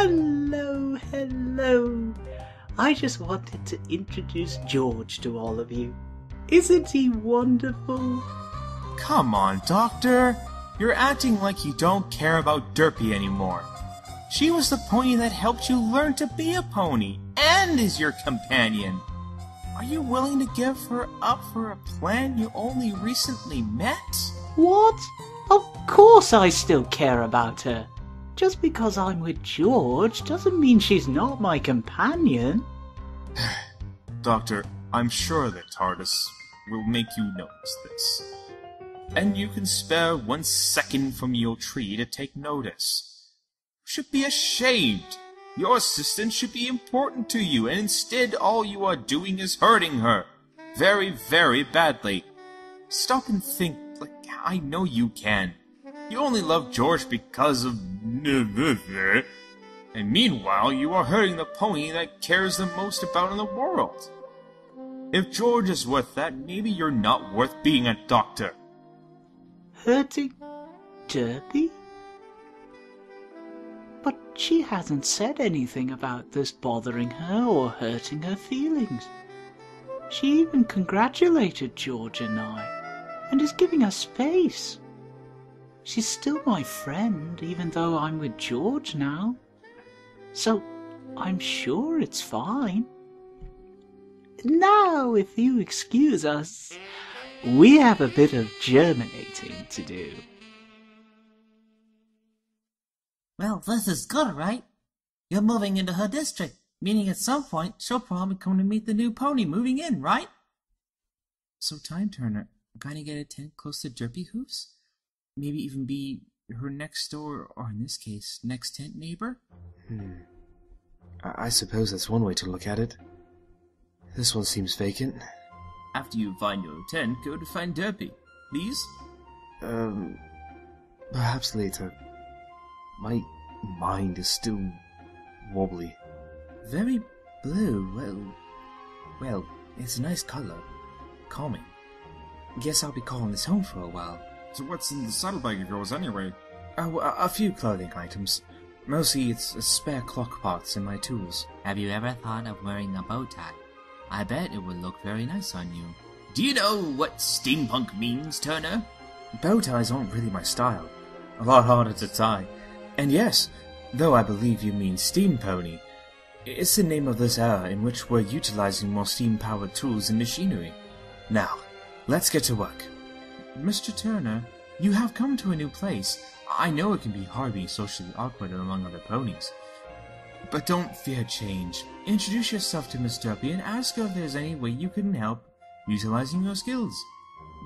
Hello, hello. I just wanted to introduce George to all of you. Isn't he wonderful? Come on, Doctor. You're acting like you don't care about Derpy anymore. She was the pony that helped you learn to be a pony and is your companion. Are you willing to give her up for a plan you only recently met? What? Of course I still care about her. Just because I'm with George doesn't mean she's not my companion. Doctor, I'm sure that TARDIS will make you notice this. And you can spare 1 second from your tree to take notice. You should be ashamed. Your assistant should be important to you, and instead all you are doing is hurting her. Very, very badly. Stop and think, like I know you can. You only love George because of... And meanwhile, you are hurting the pony that cares the most about in the world. If George is worth that, maybe you're not worth being a doctor. Hurting Derpy? But she hasn't said anything about this bothering her or hurting her feelings. She even congratulated George and I, and is giving us space. She's still my friend, even though I'm with George now. So, I'm sure it's fine. Now, if you excuse us, we have a bit of germinating to do. Well, this is good, right? You're moving into her district, meaning at some point she'll probably come to meet the new pony moving in, right? So, Time Turner, gonna get a tent close to Derpy Hoofs? Maybe even be her next door, or in this case, next tent neighbor? I suppose that's one way to look at it. This one seems vacant. After you find your tent, go to find Derpy. Please? Perhaps later. My mind is still wobbly. Very blue, well, it's a nice color. Calming. Guess I'll be calling this home for a while. So what's in the saddlebag of yours anyway? Oh, a few clothing items. Mostly it's spare clock parts and my tools. Have you ever thought of wearing a bow tie? I bet it would look very nice on you. Do you know what steampunk means, Turner? Bow ties aren't really my style. A lot harder to tie. And yes, though I believe you mean steam pony, it's the name of this era in which we're utilizing more steam-powered tools and machinery. Now, let's get to work. Mr. Turner, you have come to a new place. I know it can be hard being socially awkward among other ponies. But don't fear change. Introduce yourself to Miss Derpy and ask her if there's any way you can help utilizing your skills.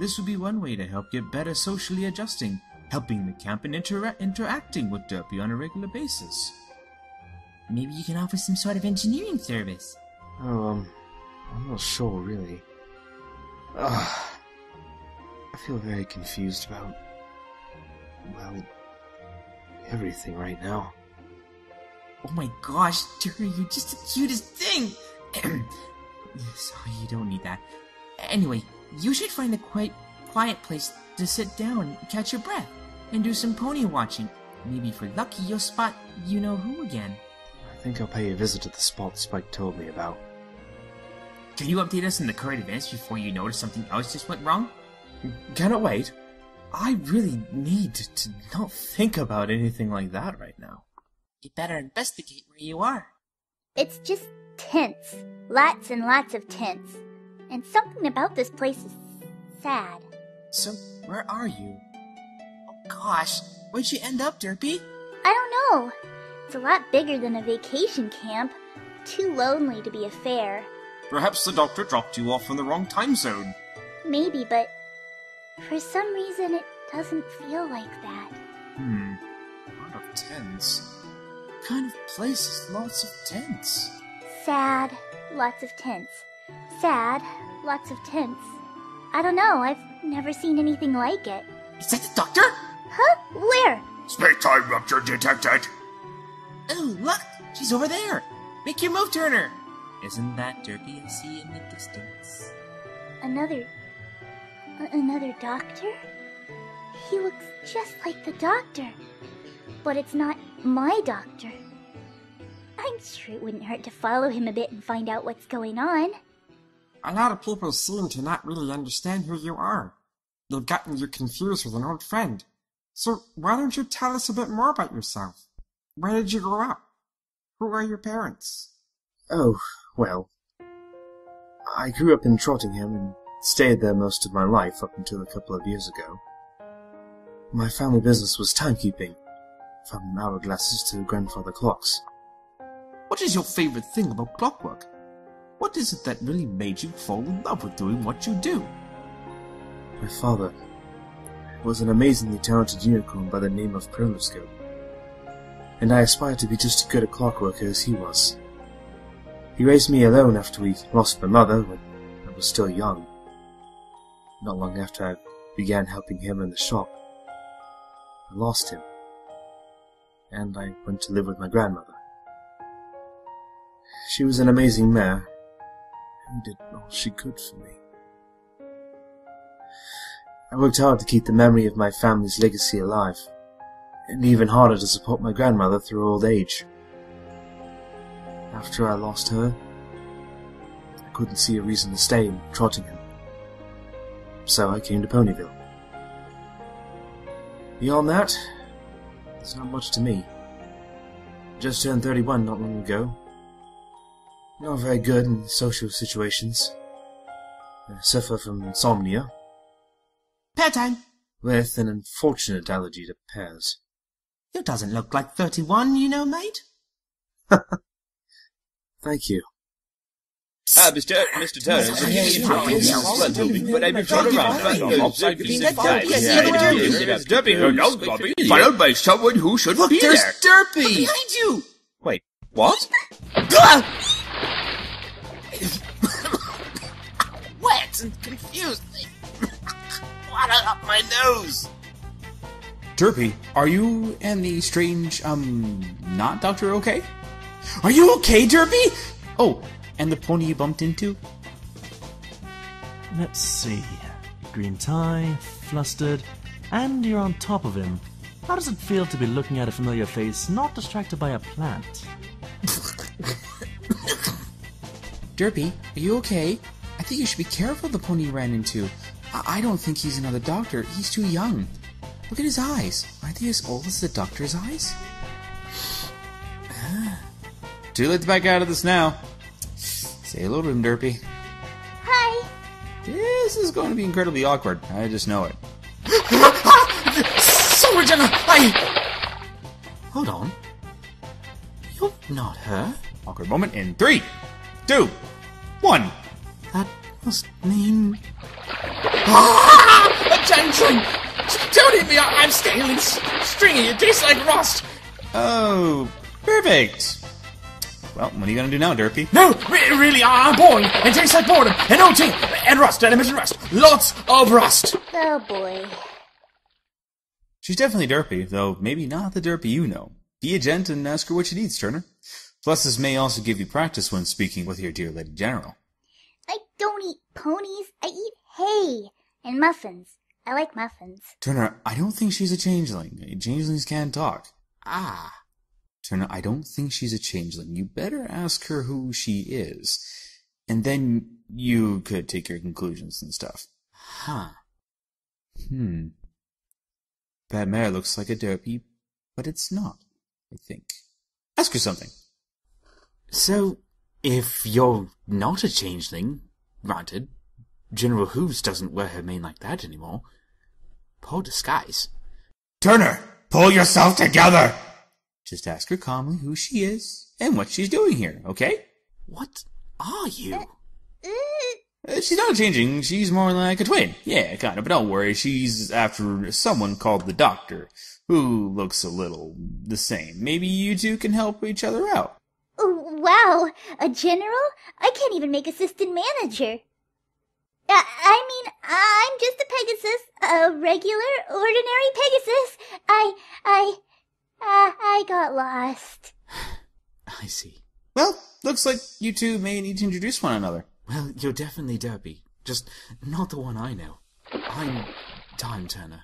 This would be one way to help get better socially adjusting, helping the camp and interacting with Derpy on a regular basis. Maybe you can offer some sort of engineering service. Oh, I'm not sure, really. I feel very confused about, well, everything right now. Oh my gosh, Turner, you're just the cutest thing! Sorry, you don't need that. Anyway, you should find a quiet place to sit down, catch your breath, and do some pony watching. Maybe if you're lucky, you'll spot you-know-who again. I think I'll pay a visit to the spot Spike told me about. Can you update us on the current events before you notice something else just went wrong? Can it wait? I really need to not think about anything like that right now. You better investigate where you are. It's just tents. Lots and lots of tents. And something about this place is sad. So, where are you? Oh gosh, where'd you end up, Derpy? I don't know. It's a lot bigger than a vacation camp. Too lonely to be a fair. Perhaps the doctor dropped you off in the wrong time zone. Maybe, but for some reason it doesn't feel like that. A lot of tents. What kind of place is lots of tents? Sad, lots of tents. Sad, lots of tents. I don't know, I've never seen anything like it. Is that the doctor? Huh? Where? Space-time rupture detected! Oh, look! She's over there! Make your move, Turner! Isn't that Derpy I see in the distance? Another doctor? He looks just like the doctor. But it's not my doctor. I'm sure it wouldn't hurt to follow him a bit and find out what's going on. A lot of people seem to not really understand who you are. They've gotten you confused with an old friend. So why don't you tell us a bit more about yourself? Where did you grow up? Who are your parents? Oh, well, I grew up in Trottingham and stayed there most of my life up until a couple of years ago. My family business was timekeeping, from hourglasses to grandfather clocks. What is your favorite thing about clockwork? What is it that really made you fall in love with doing what you do? My father was an amazingly talented unicorn by the name of Proloscope, and I aspired to be just as good a clockworker as he was. He raised me alone after we lost my mother when I was still young. Not long after I began helping him in the shop, I lost him, and I went to live with my grandmother. She was an amazing mare, and did all she could for me. I worked hard to keep the memory of my family's legacy alive, and even harder to support my grandmother through old age. After I lost her, I couldn't see a reason to stay in Trottingham, so I came to Ponyville. Beyond that, there's not much to me. Just turned 31 not long ago. Not very good in social situations. I suffer from insomnia, Pair time! with an unfortunate allergy to pears. You doesn't look like 31, you know, mate. Thank you. Mr. Turner, but I've been thrown around by those Derpy who knows Bobby, followed by someone who shouldn't be there. There's Derpy! Behind you! Wait, what? Wet and confused. Water up my nose! Derpy, are you and the strange, not Doctor okay? Are you okay, Derpy? Oh, and the pony you bumped into? Let's see. Green tie, flustered, and you're on top of him. How does it feel to be looking at a familiar face, not distracted by a plant? Derpy, are you okay? I think you should be careful of the pony you ran into. I don't think he's another doctor. He's too young. Look at his eyes. Aren't they as old as the doctor's eyes? Too late to back out of this now. Say hello to him, Derpy. Hi. This is going to be incredibly awkward. I just know it. Sergeant, Hold on. You're not her. Awkward moment in 3, 2, 1. That must mean... Attention! Don't hit me! I'm scaly, stringy, it tastes like rust! Oh, perfect. Well, what are you going to do now, Derpy? No, really, I'm boring. It tastes like boredom, and OT, and rust, and rust. Lots of rust. Oh boy. She's definitely Derpy, though maybe not the Derpy you know. Be a gent and ask her what she needs, Turner. Plus, this may also give you practice when speaking with your dear Lady General. I don't eat ponies. I eat hay and muffins. I like muffins. Turner, I don't think she's a changeling. Changelings can't talk. Ah. Turner, I don't think she's a changeling. You better ask her who she is. And then you could take your conclusions and stuff. Huh. That mare looks like a Derpy, but it's not, I think. Ask her something. So, if you're not a changeling, granted, General Hooves doesn't wear her mane like that anymore. Poor disguise. Turner, pull yourself together! Just ask her calmly who she is and what she's doing here, okay? What are you? She's not changing. She's more like a twin. Yeah, kind of. But don't worry. She's after someone called the Doctor, who looks a little the same. Maybe you two can help each other out. Oh, wow, a general? I can't even make assistant manager. I mean, I'm just a Pegasus, a regular, ordinary Pegasus. I got lost. I see. Well, looks like you two may need to introduce one another. Well, you're definitely Derpy. Just not the one I know. I'm Time Turner.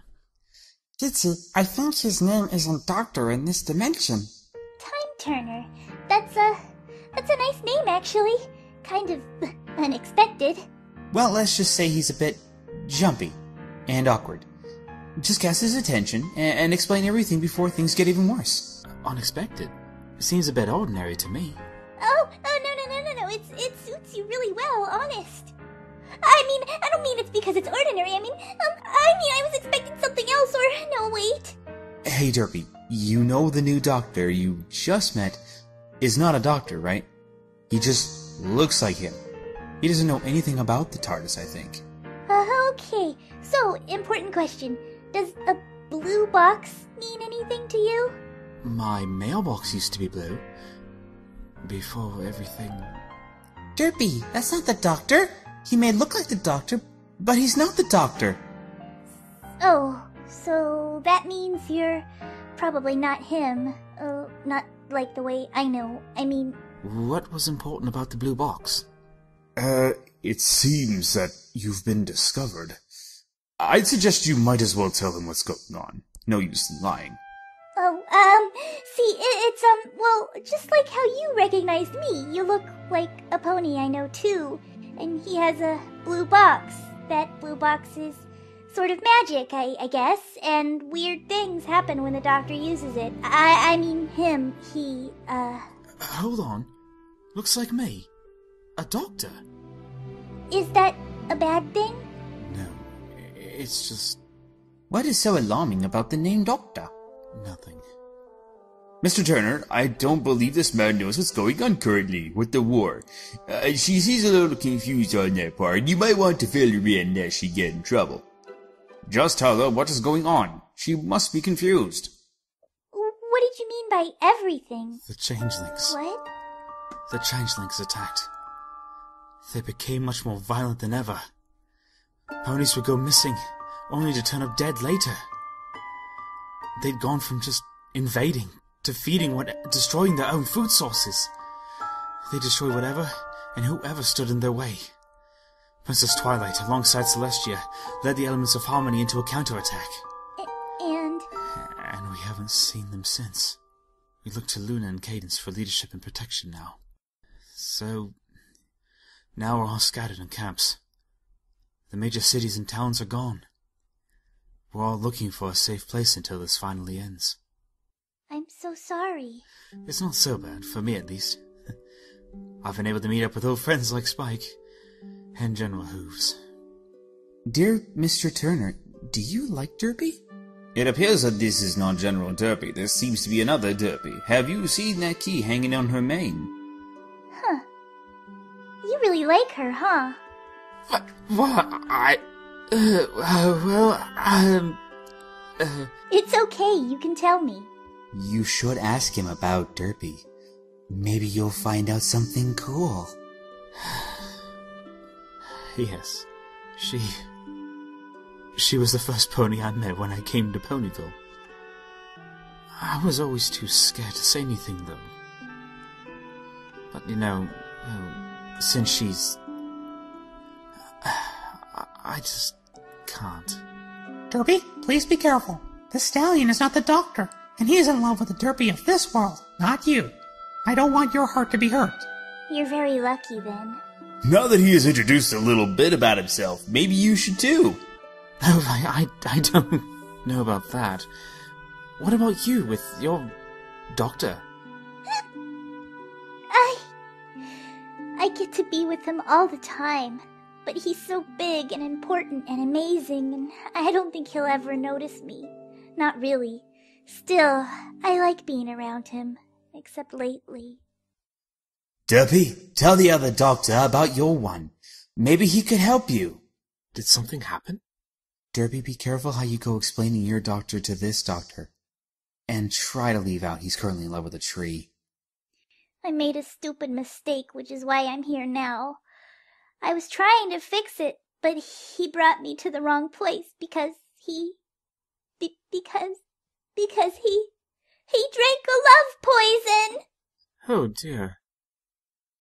Ditsy, I think his name isn't Doctor in this dimension. Time Turner. That's that's a nice name, actually. Kind of unexpected. Well, let's just say he's a bit jumpy and awkward. Just catch his attention and explain everything before things get even worse. Unexpected? Seems a bit ordinary to me. Oh, no. It suits you really well, honest. I don't mean it's because it's ordinary. I mean, I was expecting something else, or no, wait. Hey, Derpy, you know the new doctor you just met is not a doctor, right? He just looks like him. He doesn't know anything about the TARDIS, I think. Okay. So, important question. Does a blue box mean anything to you? My mailbox used to be blue. Before everything... Derpy, that's not the doctor. He may look like the doctor, but he's not the doctor. Oh, so that means you're probably not him. Not like the way I know. I mean... What was important about the blue box? It seems that you've been discovered. I'd suggest you might as well tell them what's going on. No use in lying. See, it's, well, just like how you recognized me. You look like a pony I know, too. And he has a blue box. That blue box is sort of magic, I guess. And weird things happen when the doctor uses it. I mean him. He, Hold on. Looks like me. A doctor. Is that a bad thing? No, it's just... What is so alarming about the name Doctor? nothing. Mr. Turner, I don't believe this man knows what's going on currently with the war. She seems a little confused on that part. You might want to fill her in lest she get in trouble. Just tell her what is going on. She must be confused. What did you mean by everything? The changelings. What? The changelings attacked. They became much more violent than ever. Ponies would go missing, only to turn up dead later. They'd gone from just invading to destroying their own food sources. They destroyed whatever and whoever stood in their way. Princess Twilight, alongside Celestia, led the elements of harmony into a counterattack. And we haven't seen them since. We look to Luna and Cadence for leadership and protection now. So, now we're all scattered in camps. The major cities and towns are gone. We're all looking for a safe place until this finally ends. I'm so sorry. It's not so bad, for me at least. I've been able to meet up with old friends like Spike and General Hooves. Dear Mr. Turner, do you like Derpy? It appears that this is not General Derpy. There seems to be another Derpy. Have you seen that key hanging on her mane? Huh. You really like her, huh? It's okay, you can tell me. You should ask him about Derpy. Maybe you'll find out something cool. Yes, she was the first pony I met when I came to Ponyville. I was always too scared to say anything, though. But, since she's... I just can't. Derpy, please be careful. The stallion is not the doctor, and he is in love with the Derpy of this world, not you. I don't want your heart to be hurt. You're very lucky, then. Now that he has introduced a little bit about himself, maybe you should too. Oh, I don't know about that. What about you with your doctor? I get to be with him all the time. But he's so big and important and amazing, and I don't think he'll ever notice me. Not really. Still, I like being around him. Except lately. Derpy, tell the other doctor about your one. Maybe he could help you. Did something happen? Derpy, be careful how you go explaining your doctor to this doctor. And try to leave out he's currently in love with a tree. I made a stupid mistake, which is why I'm here now. I was trying to fix it, but he brought me to the wrong place because he drank a love poison. Oh dear.